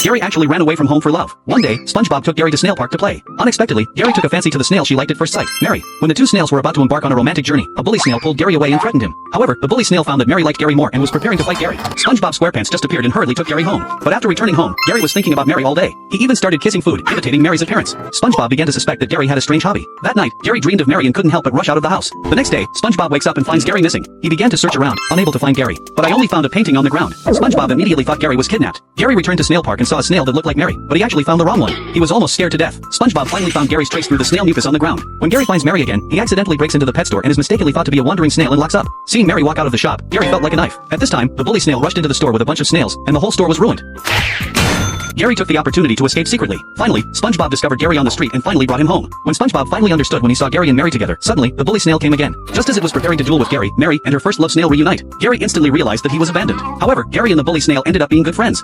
Gary actually ran away from home for love. One day, SpongeBob took Gary to Snail Park to play. Unexpectedly, Gary took a fancy to the snail she liked at first sight, Mary. When the two snails were about to embark on a romantic journey, a bully snail pulled Gary away and threatened him. However, the bully snail found that Mary liked Gary more and was preparing to fight Gary. SpongeBob SquarePants just appeared and hurriedly took Gary home. But after returning home, Gary was thinking about Mary all day. He even started kissing food, imitating Mary's appearance. SpongeBob began to suspect that Gary had a strange hobby. That night, Gary dreamed of Mary and couldn't help but rush out of the house. The next day, SpongeBob wakes up and finds Gary missing. He began to search around, unable to find Gary. But I only found a painting on the ground. SpongeBob immediately thought Gary was kidnapped. Gary returned to Snail Park and saw a snail that looked like Mary, but he actually found the wrong one. He was almost scared to death. SpongeBob finally found Gary's trace through the snail mucus on the ground. When Gary finds Mary again, he accidentally breaks into the pet store and is mistakenly thought to be a wandering snail and locks up. Seeing Mary walk out of the shop, Gary felt like a knife. At this time, the bully snail rushed into the store with a bunch of snails, and the whole store was ruined. Gary took the opportunity to escape secretly. Finally, SpongeBob discovered Gary on the street and finally brought him home. When SpongeBob finally understood when he saw Gary and Mary together, suddenly, the bully snail came again. Just as it was preparing to duel with Gary, Mary and her first love snail reunite. Gary instantly realized that he was abandoned. However, Gary and the bully snail ended up being good friends.